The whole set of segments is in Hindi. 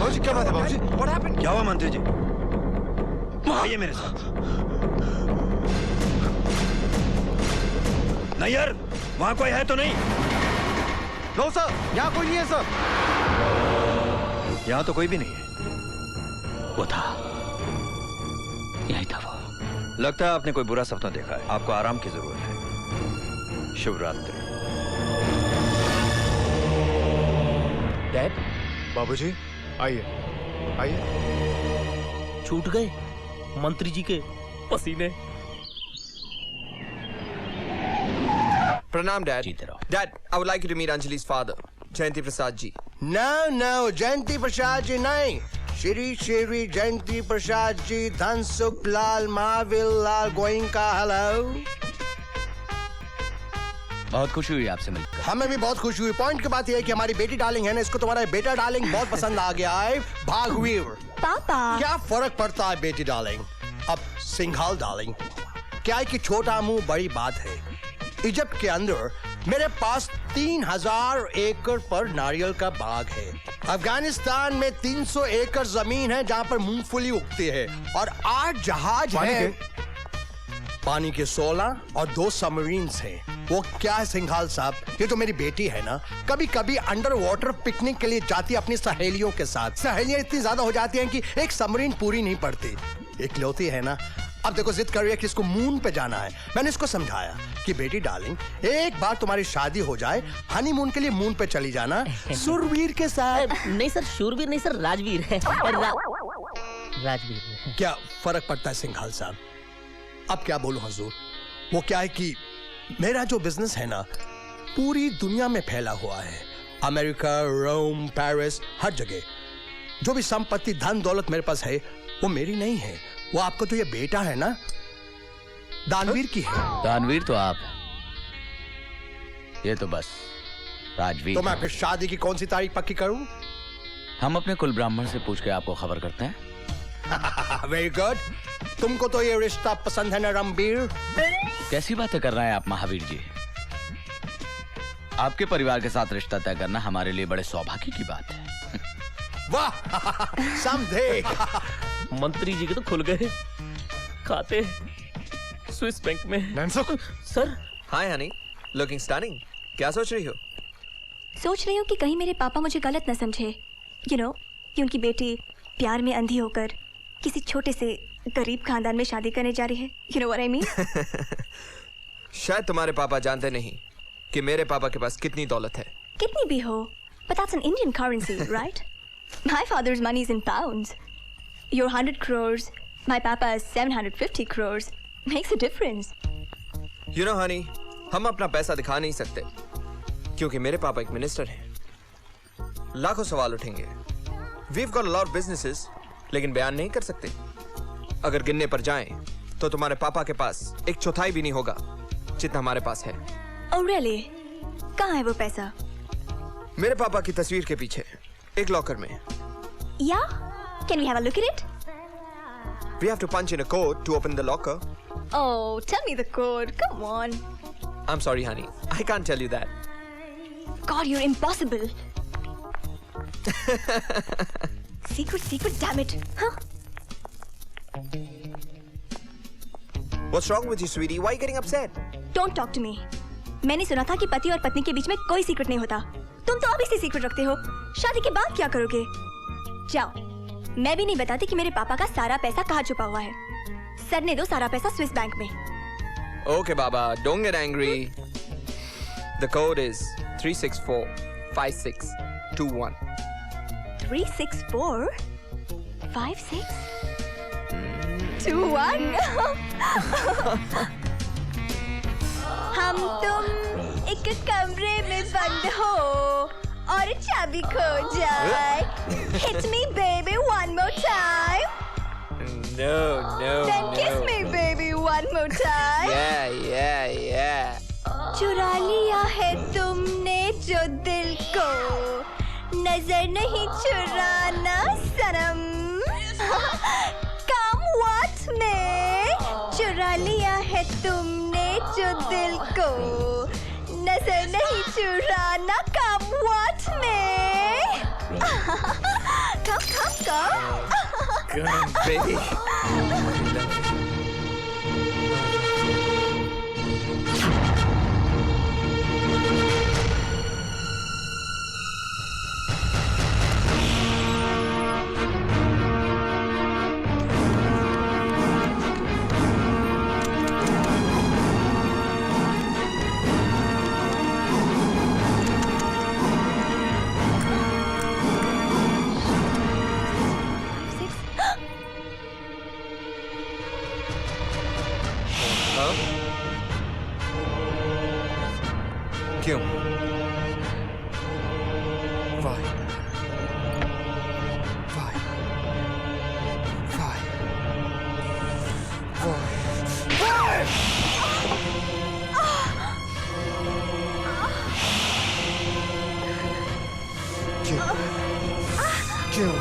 बाबूजी क्या बात है बाबूजी? What happened? क्या हुआ मंत्री जी? आइए मेरे साथ। नहीं यार, वहाँ कोई है तो नहीं? नो सर, यहाँ कोई नहीं है सर। यहाँ तो कोई भी नहीं है। वो था, यही था वो। लगता है आपने कोई बुरा सपना देखा है। आपको आराम की जरूरत है। शुभ रात्रि। डैड, बाबूजी आइए आइए। छूट गए मंत्री जी के पसीने। Pranam, Dad. जीते रहो। Dad, I would like you to meet Anjali's father, Jayanti Prasad ji. No, जयंती प्रसाद जी नहीं, श्री श्री जयंती प्रसाद जी, धनसुख लाल महावीर लाल गोइंका। हेलो। बहुत खुशी हुई आपसे मिलकर। हमें भी बहुत खुशी हुई। पॉइंट की बात यह है कि हमारी बेटी डार्लिंग है ना, इसको तुम्हारा बेटा डार्लिंग बहुत पसंद आ गया है। भागवीर पापा क्या फर्क पड़ता है बेटी डार्लिंग, अब सिंघाल डार्लिंग। क्या है कि छोटा मुंह बड़ी बात है। इजिप्ट के अंदर मेरे पास 3000 एकड़ पर नारियल का बाग है। अफगानिस्तान में 300 एकड़ जमीन है जहाँ पर मूंगफली उगती है, और 8 जहाज हैं। पानी के 16 और 2 सबमरीन्स हैं। वो क्या है सिंघाल साहब, ये तो मेरी बेटी है ना, कभी कभी अंडर वाटर पिकनिक के लिए जाती है अपनी सहेलियों के साथ। सहेलियां इतनी ज्यादा हो जाती हैं कि एक सबमरीन पूरी नहीं पड़ती। इकलौती है ना। अब देखो जिद कर रही है कि इसको मून पे जाना है। मैंने इसको समझाया कि बेटी डार्लिंग, एक बार तुम्हारी शादी हो जाए, हनीमून के लिए मून पे चली जाना सुरवीर के साथ। नहीं सर, शूरवीर नहीं सर, राजवीर है। राजवीर। क्या फर्क पड़ता है सिंघाल साहब। अब क्या बोलूं हुजूर, वो क्या है कि मेरा जो बिजनेस है ना पूरी दुनिया में फैला हुआ है। अमेरिका, रोम, पेरिस, हर जगह। जो भी संपत्ति धन दौलत मेरे पास है वो मेरी नहीं है, वो आपको तो ये बेटा है ना दानवीर की है। दानवीर तो आप हैं, ये तो बस राजवीर। तो मैं फिर शादी की कौन सी तारीख पक्की करूं? हम अपने कुल ब्राह्मण से पूछ के आपको खबर करते हैं। Very good. तुमको तो ये रिश्ता पसंद है ना रणबीर? कैसी बातें कर रहे हैं आप महावीर जी। आपके परिवार के साथ रिश्ता तय करना हमारे लिए बड़े सौभाग्य की बात है। वाह समझे। मंत्री जी के तो खुल गए खाते स्विस बैंक में। Nainsukh sir. Hi, honey. Looking stunning. क्या सोच रही हो? सोच रही हूँ कि कहीं मेरे पापा मुझे गलत न समझे। यू नो, कि उनकी बेटी प्यार में अंधी होकर किसी छोटे से गरीब खानदान में शादी करने जा रही है। You know what I mean? शायद तुम्हारे पापा जानते नहीं कि मेरे पापा के पास कितनी दौलत है। कितनी भी हो, but that's an Indian currency, right? My father's money is in pounds. Your 100 crores, my papa has 750 crores. Makes a difference. You know, honey, हम अपना पैसा दिखा नहीं सकते क्योंकि मेरे पापा एक मिनिस्टर हैं। लाखों सवाल उठेंगे। We've got a lot of businesses, लेकिन बयान नहीं कर सकते। अगर गिनने पर जाएं, तो तुम्हारे पापा के पास 1/4 भी नहीं होगा जितना हमारे पास है। Oh really? कहाँ है वो पैसा? मेरे पापा की तस्वीर के पीछे एक लॉकर में। Yeah? Can we have a look at it? We have to punch in a code to open the locker. Oh, tell me the code. Come on. I'm sorry, honey. I can't tell you that. God, you're impossible. Secret, damn it. Huh? What's wrong with you, sweetie? Why are you getting upset? Don't talk to me. मैंने सुना था कि पति और पत्नी के बीच में कोई सीक्रेट नहीं होता। तुम तो अभी से सीक्रेट रखते हो। शादी के बाद क्या करोगे? जाओ, मैं भी नहीं बताती कि मेरे पापा का सारा पैसा कहाँ छुपा हुआ है। सर ने दो सारा पैसा स्विस बैंक में। Okay, Baba. Don't get angry. The code is 3645621. 3645621। हम तुम एक कमरे में बंद हो और चाबी खो जाए। Hit me baby one more time. No. Then kiss me baby one more time. Yeah. चुरा लिया है तुमने जो दिल को, नजर नहीं चुराना सनम। Come what में चुरा लिया है तुमने जो दिल को, नजर नहीं चुराना। Come what में come. बेबी क्यों? Why? Why? Why? क्यों?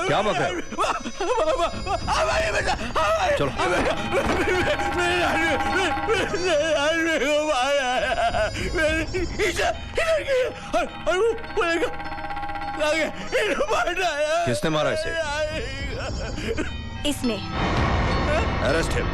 क्या बक रहे हो? चलो किसने मारा इसे? इसने। Arrest him.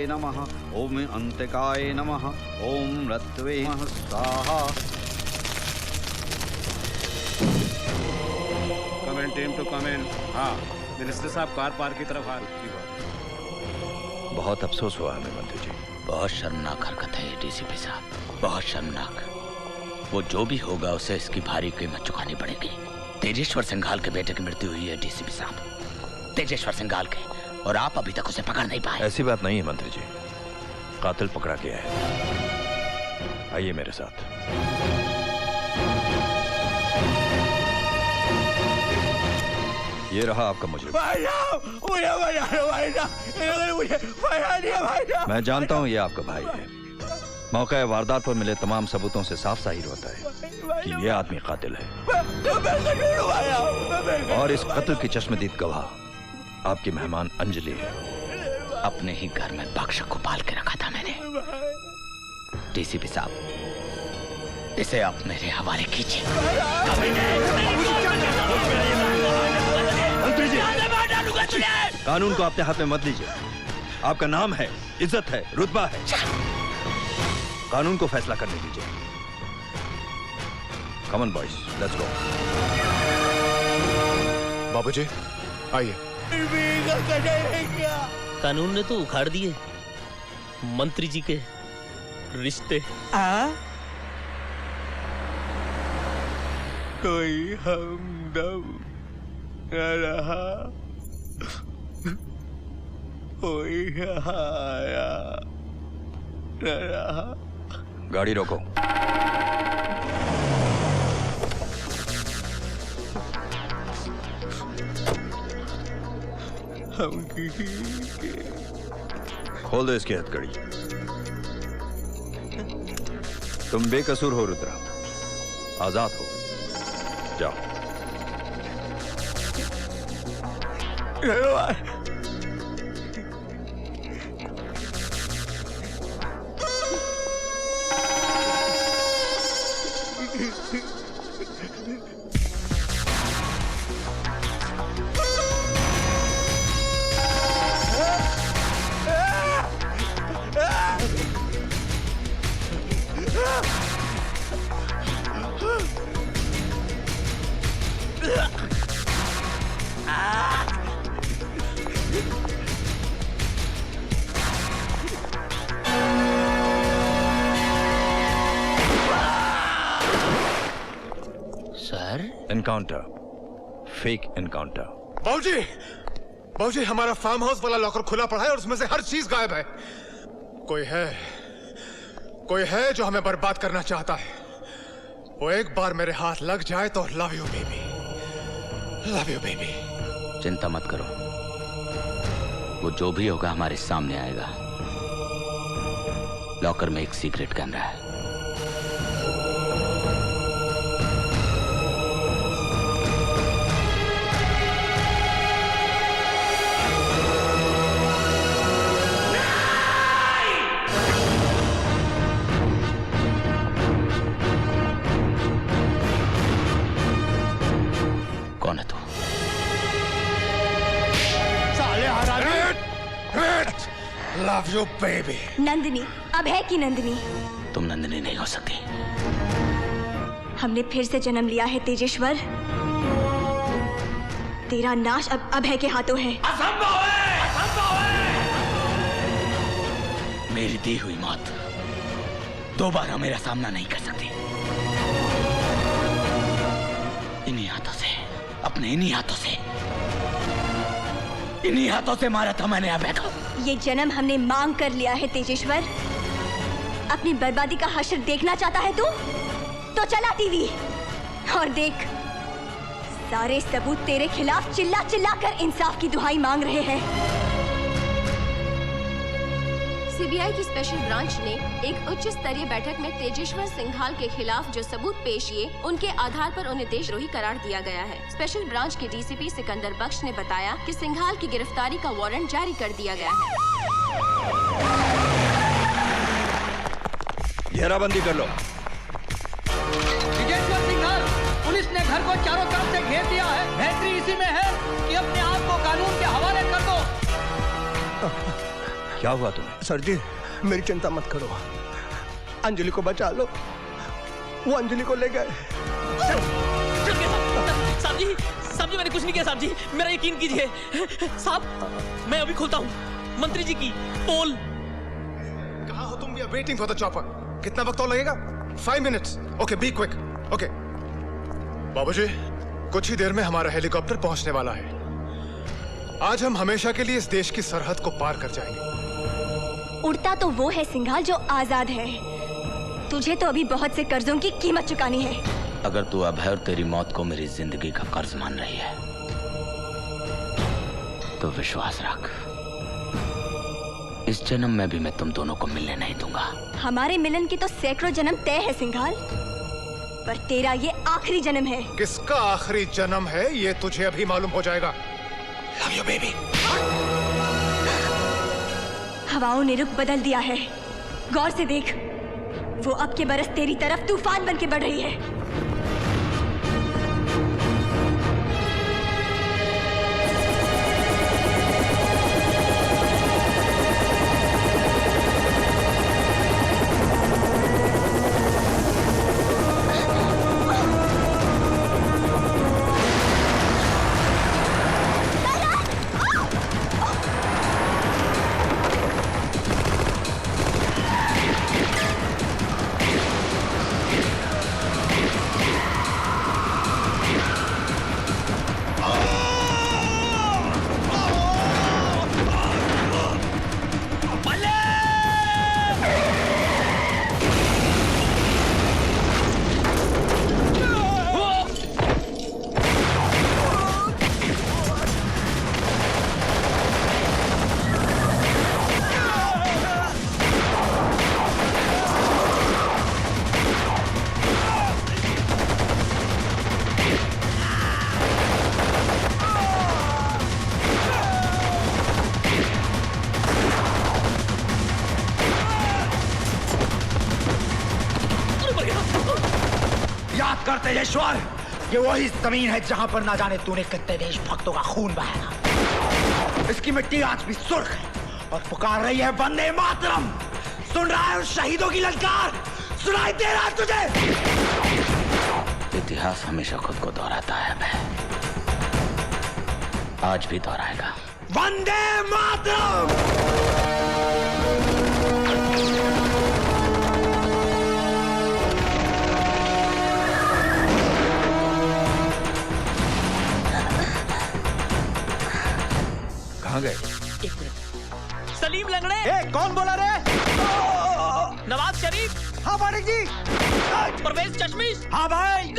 नमः ओम अंतकाय नमः ओम रत्वे नमः स्वाहा। Comment team to comment. हाँ मिनिस्टर साहब कार पार्क की तरफ आ रही। बहुत अफसोस हुआ हमें मंत्री जी। बहुत शर्मनाक हरकत है ये डीसीपी साहब, बहुत शर्मनाक। वो जो भी होगा उसे इसकी भारी कीमत चुकानी पड़ेगी। तेजेश्वर सिंघाल के बेटे की मृत्यु हुई है डीसीपी साहब, तेजेश्वर सिंघाल के, और आप अभी तक उसे पकड़ नहीं पाए। ऐसी बात नहीं है मंत्री जी, कातिल पकड़ा गया है। आइए मेरे साथ। ये रहा आपका मुजरिम। मैं जानता हूँ ये आपका भाई है। मौका वारदात पर मिले तमाम सबूतों से साफ जाहिर होता है कि ये आदमी कातिल है, और इस कत्ल की चश्मदीद गवाह आपकी मेहमान अंजलि है। अपने ही घर में बख्शक को पाल के रखा था मैंने। डीसीपी साहब, इसे आप मेरे हवाले कीजिए। मंत्री जी, कानून को अपने हाथ में मत लीजिए। आपका नाम है, इज्जत है, रुतबा है। कानून को फैसला करने दीजिए। Come on boys, let's go. बाबूजी, आइए। कानून ने तो उखाड़ दिए मंत्री जी के रिश्ते। कोई हमदम न रहा, कोई सहारा न रहा। गाड़ी रोको। हम किसी के खोल दो इसकी हथकड़ी। तुम बेकसूर हो रुद्रा, आजाद हो, जाओ। Sir, encounter, fake encounter. बाबूजी, बाबूजी, हमारा फार्म हाउस वाला लॉकर खुला पड़ा है और उसमें से हर चीज गायब है। कोई है जो हमें बर्बाद करना चाहता है। वो एक बार मेरे हाथ लग जाए तो love you baby, love you baby. चिंता मत करो, वो जो भी होगा हमारे सामने आएगा। लॉकर में एक सीक्रेट कैमरा है। कौन है तू? Love you baby. नंदिनी, अब है कि नंदिनी? तुम नंदिनी नहीं हो सकती। हमने फिर से जन्म लिया है तेजेश्वर। तेरा नाश अब अभय के हाथों है। असंभव है! असंभव है! मेरी दी हुई मौत दोबारा मेरा सामना नहीं कर सकती। इन्हीं हाथों से, अपने इन्हीं हाथों से मारा था मैंने अभय को। ये जन्म हमने मांग कर लिया है तेजेश्वर। अपनी बर्बादी का हश्र देखना चाहता है तू? तो चला टीवी और देख, सारे सबूत तेरे खिलाफ चिल्ला चिल्ला कर इंसाफ की दुहाई मांग रहे हैं। सीबीआई की स्पेशल ब्रांच ने एक उच्च स्तरीय बैठक में तेजेश्वर सिंघाल के खिलाफ जो सबूत पेश किए, उनके आधार पर उन्हें देशद्रोही करार दिया गया है। स्पेशल ब्रांच के डीसीपी सिकंदर बख्श ने बताया कि सिंघाल की गिरफ्तारी का वारंट जारी कर दिया गया है। घेराबंदी कर लो। तेजेश्वर सिंघाल, पुलिस ने घर को चारों तरफ से घेर दिया है। बेहतरी इसी में है कि अपने आप को कानून के हवाले कर दो। क्या हुआ तुम्हें? सर जी, मेरी चिंता मत करो। अंजलि को बचा लो। वो अंजलि को ले गए। साहब जी, मैंने कुछ नहीं किया साहब जी, मेरा यकीन कीजिए। साहब, मैं अभी खोलता हूँ मंत्री जी की पोल। कहाँ हो तुम? We are waiting for the chopper. कितना वक्त और लगेगा? 5 minutes. Okay, be quick. Okay बाबूजी, कुछ ही देर में हमारा हेलीकॉप्टर पहुंचने वाला है। आज हम हमेशा के लिए इस देश की सरहद को पार कर जाएंगे। उड़ता तो वो है सिंघाल जो आजाद है। तुझे तो अभी बहुत से कर्जों की कीमत चुकानी है। अगर तू अभय और तेरी मौत को मेरी जिंदगी का कर्ज मान रही है तो विश्वास रख, इस जन्म में भी मैं तुम दोनों को मिलने नहीं दूंगा। हमारे मिलन की तो सैकड़ों जन्म तय है सिंघाल, पर तेरा ये आखिरी जन्म है। किसका आखिरी जन्म है ये तुझे अभी मालूम हो जाएगा। Love you baby. हवाओं ने रुख बदल दिया है, गौर से देख। वो अब के बरस तेरी तरफ तूफान बन के बढ़ रही है। तेजेश्वर, ये वही जमीन है जहां पर ना जाने तूने कितने देशभक्तों का खून बहाया। इसकी मिट्टी आज भी सुर्ख है और पुकार रही है वंदे मातरम। सुन रहा है उस शहीदों की ललकार? सुनाई दे रहा है तुझे? इतिहास हमेशा खुद को दोहराता है, आज भी दोहराएगा। वंदे मातरम। कहाँ गए? एक मिनट। सलीम लंगड़े। कौन बोला रे? नवाब शरीफ। हाँ मालिक जी। परवेज चश्मीश। हाँ भाई।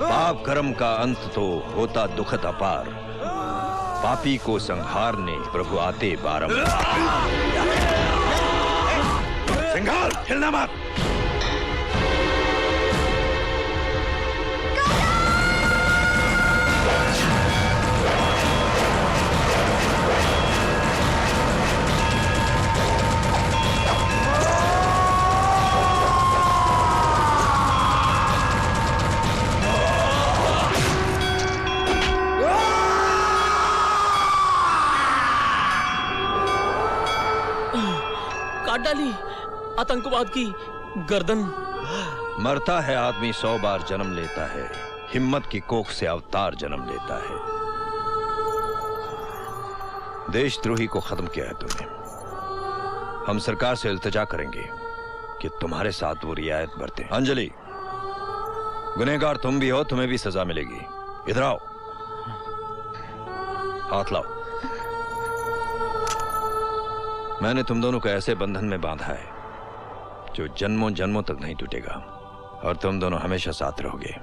पाप कर्म का अंत तो होता दुखद अपार, पापी को संहारने प्रभु आते बारंबार। सिंघाल, हिलना मत। काट डाली आतंकवाद की गर्दन। मरता है आदमी 100 बार जन्म लेता है, हिम्मत की कोख से अवतार जन्म लेता है। देशद्रोही को खत्म किया है तुमने। हम सरकार से इल्तिजा करेंगे कि तुम्हारे साथ वो रियायत बरते। अंजलि, गुनहगार तुम भी हो, तुम्हें भी सजा मिलेगी। इधर आओ, हाथ लाओ। मैंने तुम दोनों को ऐसे बंधन में बांधा है जो जन्मों जन्मों तक नहीं टूटेगा, और तुम दोनों हमेशा साथ रहोगे।